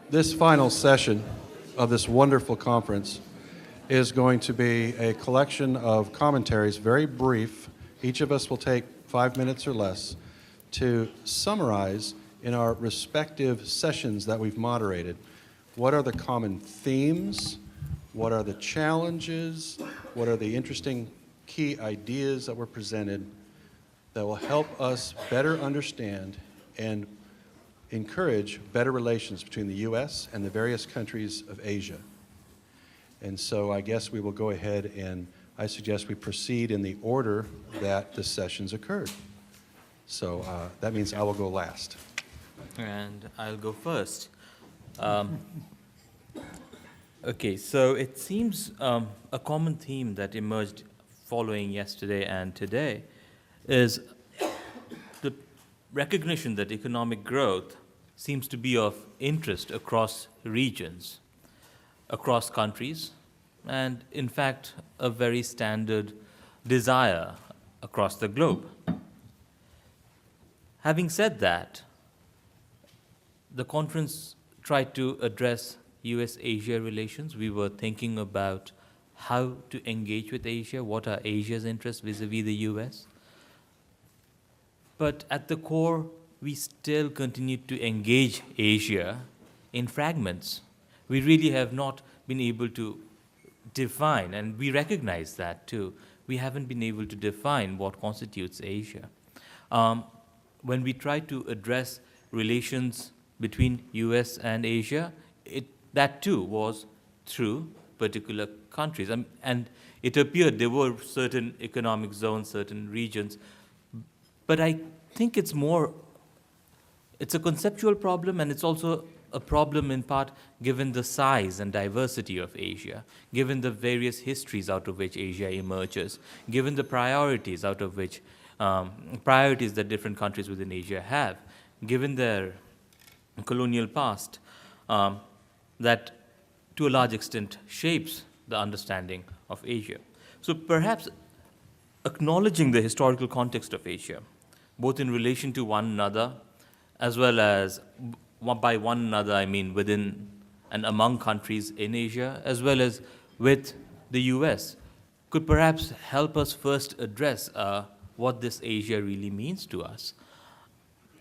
This final session of this wonderful conference is going to be a collection of commentaries, very brief. Each of us will take 5 minutes or less to summarize in our respective sessions that we've moderated. What are the common themes? What are the challenges? What are the interesting key ideas that were presented that will help us better understand and encourage better relations between the U.S. and the various countries of Asia? And so I guess we will go ahead and I suggest we proceed in the order that the sessions occurred. So that means I will go last. And I'll go first. Okay, so it seems a common theme that emerged following yesterday and today is the recognition that economic growth seems to be of interest across regions, across countries, and in fact, a very standard desire across the globe. Having said that, the conference tried to address US-Asia relations. We were thinking about how to engage with Asia, what are Asia's interests vis-a-vis the US. But at the core, we still continue to engage Asia in fragments. We really have not been able to define, and we recognize that too. We haven't been able to define what constitutes Asia. When we try to address relations between US and Asia, that too was through particular countries. And it appeared there were certain economic zones, certain regions. But I think it's a conceptual problem, and it's also a problem in part given the size and diversity of Asia, given the various histories out of which Asia emerges, given the priorities out of which, priorities that different countries within Asia have, given their colonial past, that to a large extent shapes the understanding of Asia. So perhaps acknowledging the historical context of Asia, both in relation to one another, as well as by one another, I mean within and among countries in Asia, as well as with the US, could perhaps help us first address what this Asia really means to us.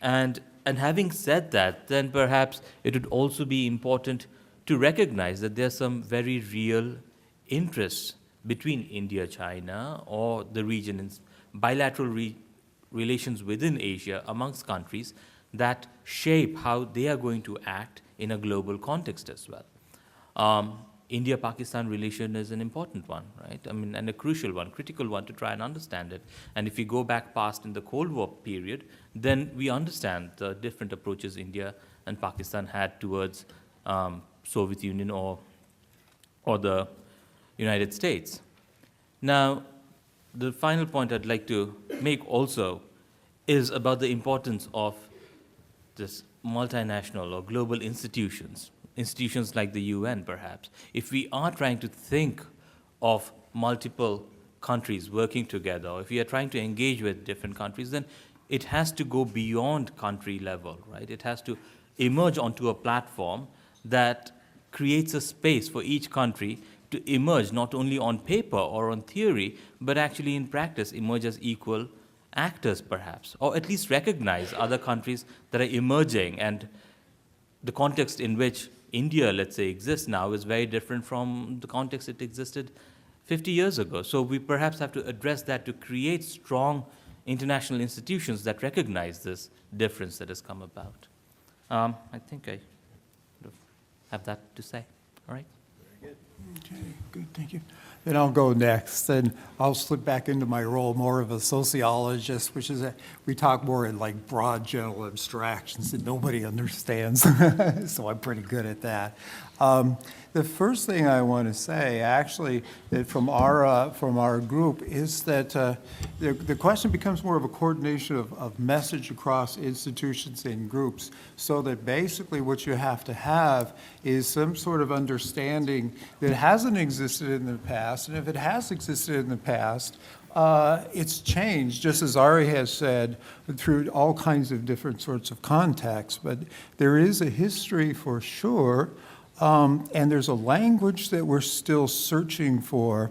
And having said that, then perhaps it would also be important to recognize that there are some very real interests between India, China, or the region in bilateral relations within Asia amongst countries that shape how they are going to act in a global context as well. India-Pakistan relation is an important one, right? I mean, and a crucial one, critical one to try and understand it. And if we go back past in the Cold War period, then we understand the different approaches India and Pakistan had towards Soviet Union or the United States. Now, the final point I'd like to make also is about the importance of this multinational or global institutions like the UN perhaps. If we are trying to think of multiple countries working together, or if we are trying to engage with different countries, then it has to go beyond country level, right? It has to emerge onto a platform that creates a space for each country to emerge not only on paper or on theory, but actually in practice emerge as equal actors perhaps, or at least recognize other countries that are emerging. And the context in which India, let's say, exists now is very different from the context it existed 50 years ago. So we perhaps have to address that to create strong international institutions that recognize this difference that has come about. I think I have that to say. All right? Very good. Okay, good, thank you. Then I'll go next, and I'll slip back into my role more of a sociologist, which is we talk more in like broad general abstractions that nobody understands, so I'm pretty good at that. The first thing I want to say, actually, that from our group is that the question becomes more of a coordination of message across institutions and groups, so that basically what you have to have is some sort of understanding something that hasn't existed in the past, and if it has existed in the past, it's changed, just as Ari has said, through all kinds of different sorts of contexts. But there is a history for sure, and there's a language that we're still searching for.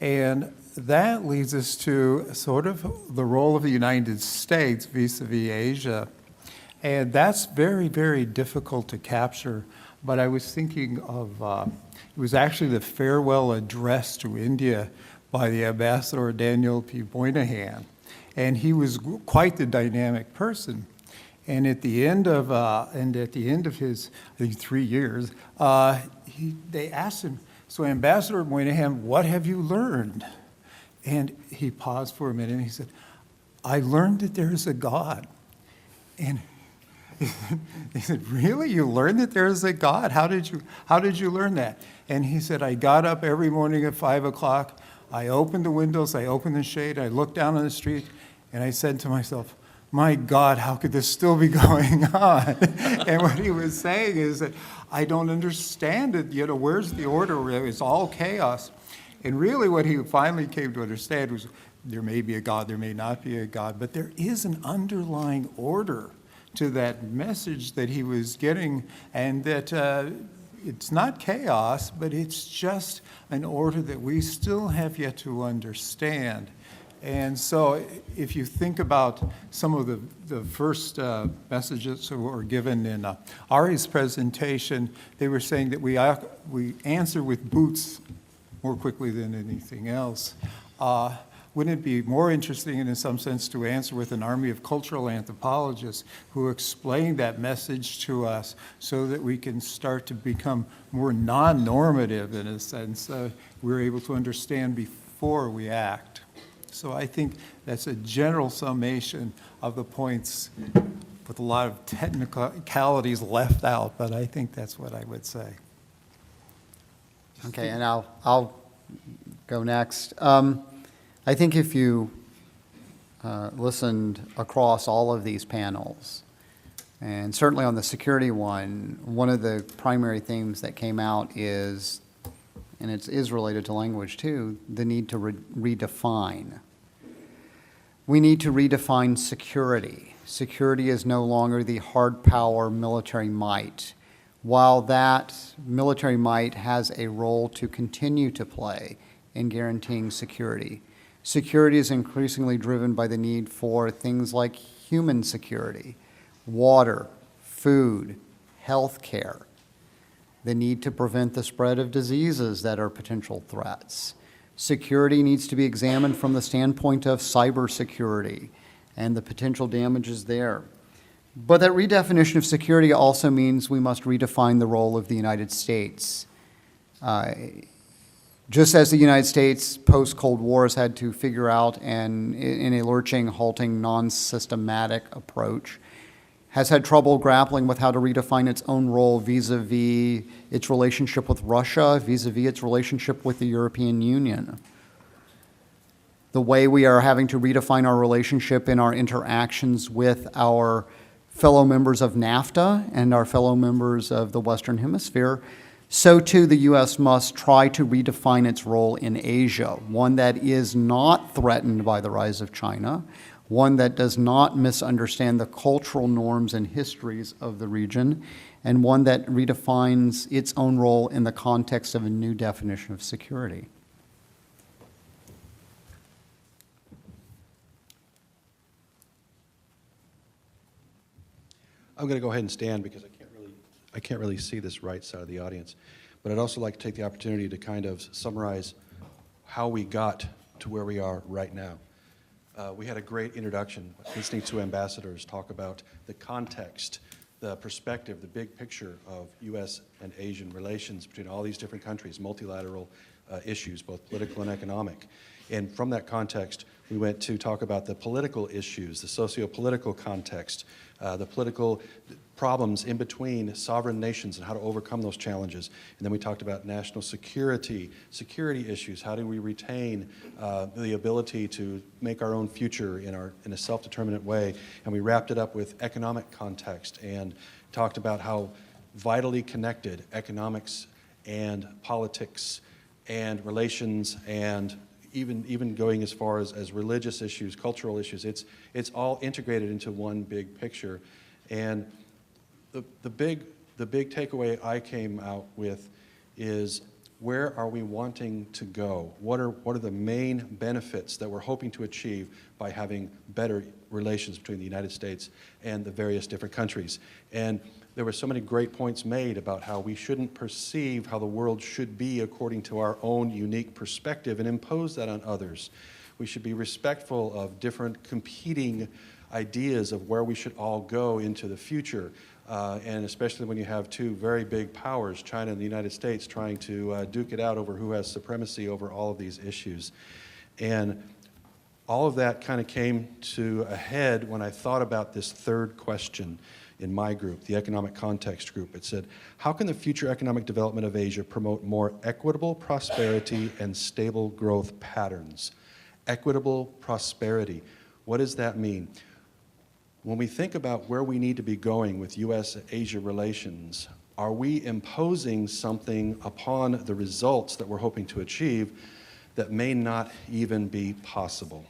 And that leads us to sort of the role of the United States vis-a-vis Asia. And that's very, very difficult to capture. But I was thinking of, it was actually the farewell address to India by the Ambassador Daniel P. Moynihan. And he was quite the dynamic person. And at the end of his, I think, 3 years, they asked him, "So Ambassador Moynihan, what have you learned?" And he paused for a minute and he said, "I learned that there is a God." And he said, "Really? You learned that there is a God? How did you learn that?" And he said, "I got up every morning at 5 o'clock. I opened the windows, I opened the shade, I looked down on the street, and I said to myself, 'My God, how could this still be going on?'" And what he was saying is that I don't understand it. Where's the order? It's all chaos. And really what he finally came to understand was there may be a God, there may not be a God, but there is an underlying order to that message that he was getting, and that it's not chaos, but it's just an order that we still have yet to understand. And so if you think about some of the first messages that were given in Ari's presentation, they were saying that we answer with boots more quickly than anything else. Wouldn't it be more interesting, in some sense, to answer with an army of cultural anthropologists who explain that message to us so that we can start to become more non-normative, in a sense? We're able to understand before we act. So I think that's a general summation of the points with a lot of technicalities left out, but I think that's what I would say. Okay, and I'll go next. I think if you listened across all of these panels, and certainly on the security one of the primary themes that came out is, and it is related to language too, the need to redefine. We need to redefine security. Security is no longer the hard power military might. While that military might has a role to continue to play in guaranteeing security, security is increasingly driven by the need for things like human security, water, food, health care, the need to prevent the spread of diseases that are potential threats. Security needs to be examined from the standpoint of cybersecurity and the potential damages there. But that redefinition of security also means we must redefine the role of the United States. Just as the United States post-Cold War has had to figure out, and in a lurching, halting, non-systematic approach, has had trouble grappling with how to redefine its own role vis-a-vis its relationship with Russia, vis-a-vis its relationship with the European Union. The way we are having to redefine our relationship in our interactions with our fellow members of NAFTA and our fellow members of the Western Hemisphere, so too the U.S. must try to redefine its role in Asia, one that is not threatened by the rise of China, one that does not misunderstand the cultural norms and histories of the region, and one that redefines its own role in the context of a new definition of security. I'm going to go ahead and stand because I can't really see this right side of the audience. But I'd also like to take the opportunity to kind of summarize how we got to where we are right now. We had a great introduction, listening to ambassadors talk about the context, the perspective, the big picture of U.S. and Asian relations between all these different countries, multilateral issues, both political and economic. And from that context, we went to talk about the political issues, the socio-political context, the political problems in between sovereign nations and how to overcome those challenges. And then we talked about national security issues. How do we retain the ability to make our own future in a self-determinate way? And we wrapped it up with economic context and talked about how vitally connected economics and politics and relations and even going as far as religious issues, cultural issues. It's all integrated into one big picture. And the big takeaway I came out with is, where are we wanting to go? What are the main benefits that we're hoping to achieve by having better relations between the United States and the various different countries? And there were so many great points made about how we shouldn't perceive how the world should be according to our own unique perspective and impose that on others. We should be respectful of different competing ideas of where we should all go into the future. And especially when you have two very big powers, China and the United States, trying to duke it out over who has supremacy over all of these issues. And all of that kind of came to a head when I thought about this third question in my group, the Economic Context Group. It said, how can the future economic development of Asia promote more equitable prosperity and stable growth patterns? Equitable prosperity. What does that mean? When we think about where we need to be going with U.S.-Asia relations, are we imposing something upon the results that we're hoping to achieve that may not even be possible?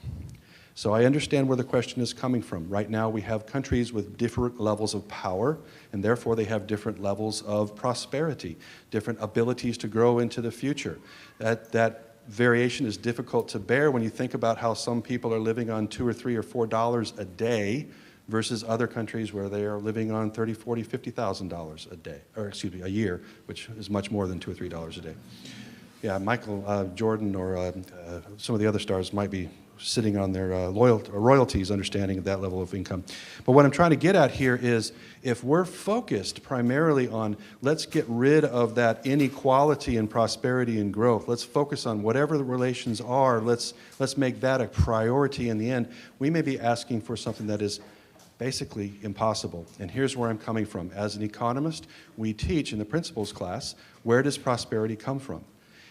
So I understand where the question is coming from. Right now we have countries with different levels of power, and therefore they have different levels of prosperity, different abilities to grow into the future. That variation is difficult to bear when you think about how some people are living on $2 or $3 or $4 a day versus other countries where they are living on $30, $40, $50,000 a day, or excuse me, a year, which is much more than $2 or $3 a day. Yeah, Michael Jordan or some of the other stars might be sitting on their royalties, understanding that level of income. But what I'm trying to get at here is, if we're focused primarily on let's get rid of that inequality in prosperity and growth, let's focus on whatever the relations are, let's make that a priority in the end, we may be asking for something that is basically impossible. And here's where I'm coming from. As an economist, we teach in the principles class, where does prosperity come from?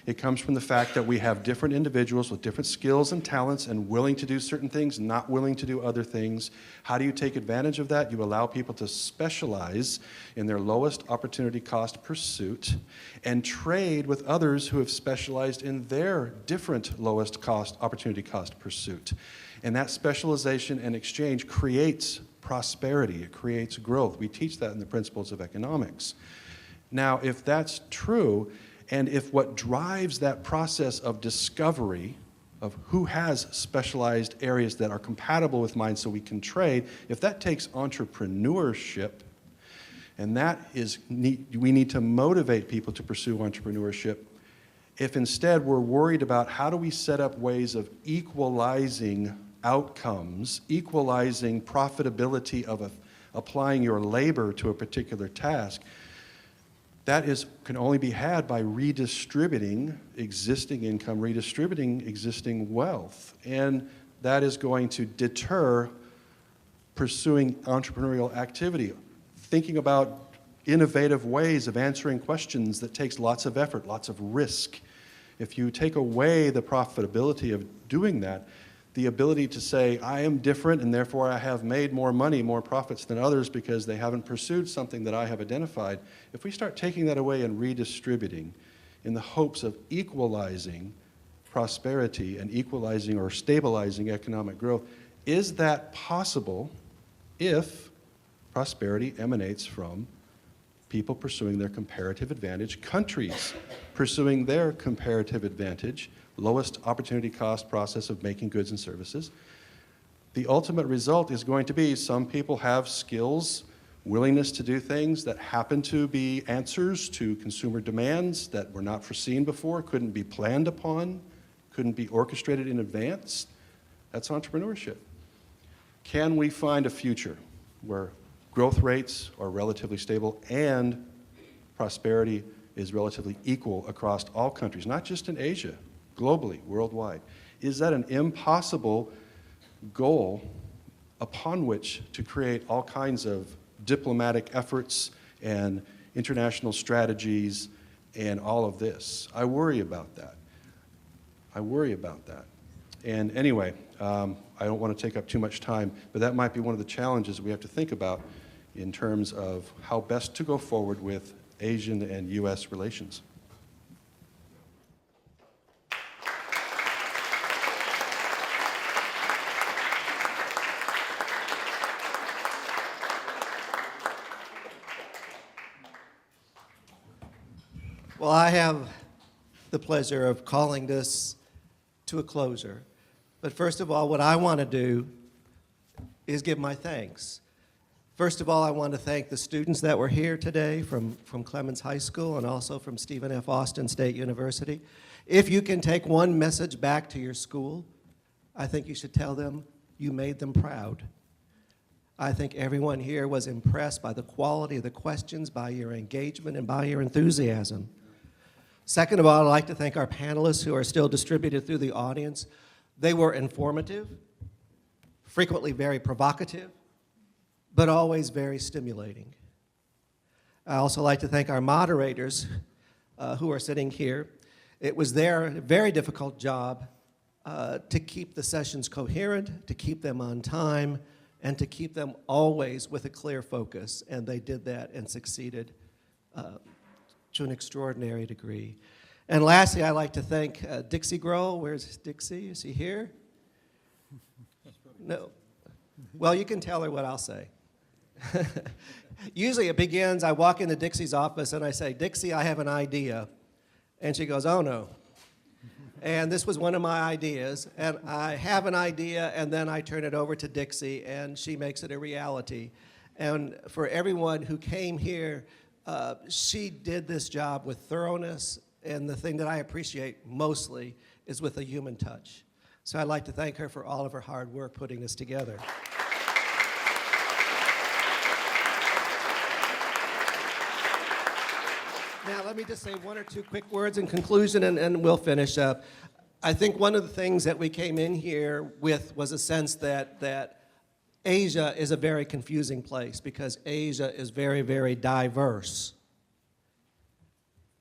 It comes from the fact that we have different individuals with different skills and talents and willing to do certain things, not willing to do other things. How do you take advantage of that? You allow people to specialize in their lowest opportunity cost pursuit and trade with others who have specialized in their different lowest opportunity cost pursuit. And that specialization and exchange creates prosperity. It creates growth. We teach that in the principles of economics. Now, if that's true, and if what drives that process of discovery of who has specialized areas that are compatible with mine so we can trade, if that takes entrepreneurship, and that is, we need to motivate people to pursue entrepreneurship, if instead we're worried about how do we set up ways of equalizing outcomes, equalizing profitability of applying your labor to a particular task, that can only be had by redistributing existing income, redistributing existing wealth. And that is going to deter pursuing entrepreneurial activity, thinking about innovative ways of answering questions that takes lots of effort, lots of risk. If you take away the profitability of doing that, the ability to say, I am different and therefore I have made more money, more profits than others because they haven't pursued something that I have identified, if we start taking that away and redistributing in the hopes of equalizing prosperity and equalizing or stabilizing economic growth, is that possible if prosperity emanates from people pursuing their comparative advantage, countries pursuing their comparative advantage, lowest opportunity cost process of making goods and services? The ultimate result is going to be some people have skills, willingness to do things that happen to be answers to consumer demands that were not foreseen before, couldn't be planned upon, couldn't be orchestrated in advance. That's entrepreneurship. Can we find a future where growth rates are relatively stable and prosperity is relatively equal across all countries, not just in Asia, globally, worldwide? Is that an impossible goal upon which to create all kinds of diplomatic efforts and international strategies and all of this? I worry about that. I worry about that. And anyway, I don't want to take up too much time, but that might be one of the challenges we have to think about in terms of how best to go forward with Asian and U.S. relations. Well, I have the pleasure of calling this to a closure. But first of all, what I want to do is give my thanks. First of all, I want to thank the students that were here today from Clemens High School and also from Stephen F. Austin State University. If you can take one message back to your school, I think you should tell them you made them proud. I think everyone here was impressed by the quality of the questions, by your engagement, and by your enthusiasm. Second of all, I'd like to thank our panelists who are still distributed through the audience. They were informative, frequently very provocative, but always very stimulating. I also like to thank our moderators who are sitting here. It was their very difficult job to keep the sessions coherent, to keep them on time, and to keep them always with a clear focus. And they did that and succeeded to an extraordinary degree. And lastly, I'd like to thank Dixie Grohl. Where's Dixie? Is he here? No. Well, you can tell her what I'll say. Usually it begins, I walk into Dixie's office and I say, Dixie, I have an idea. And she goes, oh no. And this was one of my ideas. And I have an idea and then I turn it over to Dixie and she makes it a reality. And for everyone who came here, she did this job with thoroughness. And the thing that I appreciate mostly is with a human touch. So I'd like to thank her for all of her hard work putting this together. Now, let me just say one or two quick words in conclusion, and we'll finish up. I think one of the things that we came in here with was a sense that Asia is a very confusing place because Asia is very, very diverse.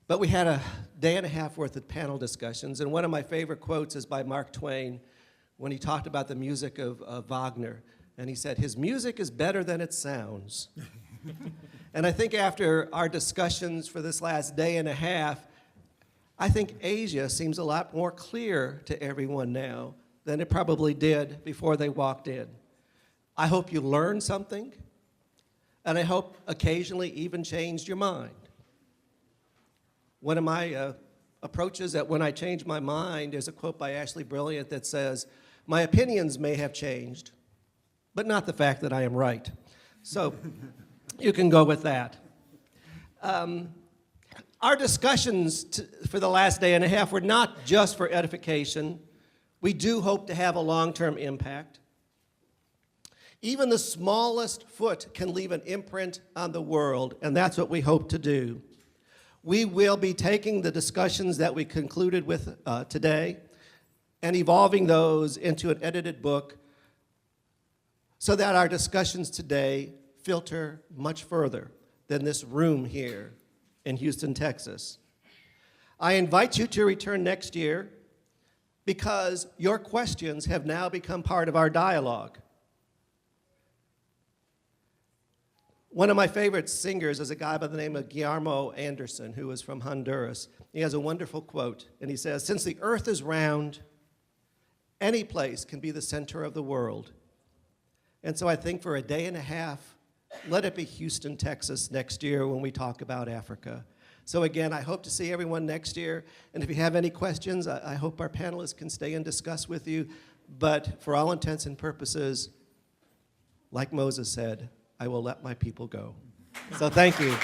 But we had a day and a half worth of panel discussions, and one of my favorite quotes is by Mark Twain when he talked about the music of Wagner. And he said, his music is better than it sounds. And I think after our discussions for this last day and a half, I think Asia seems a lot more clear to everyone now than it probably did before they walked in. I hope you learned something, and I hope occasionally even changed your mind. One of my approaches that when I change my mind is a quote by Ashley Brilliant that says, my opinions may have changed, but not the fact that I am right. So you can go with that. Our discussions for the last day and a half were not just for edification. We do hope to have a long-term impact. Even the smallest foot can leave an imprint on the world, and that's what we hope to do. We will be taking the discussions that we concluded with today and evolving those into an edited book so that our discussions today filter much further than this room here in Houston, Texas. I invite you to return next year because your questions have now become part of our dialogue. One of my favorite singers is a guy by the name of Guillermo Anderson, who is from Honduras. He has a wonderful quote, and he says, since the earth is round, any place can be the center of the world. And so I think for a day and a half, let it be Houston, Texas next year when we talk about Africa. So again, I hope to see everyone next year. And if you have any questions, I hope our panelists can stay and discuss with you. But for all intents and purposes, like Moses said, I will let my people go. So thank you.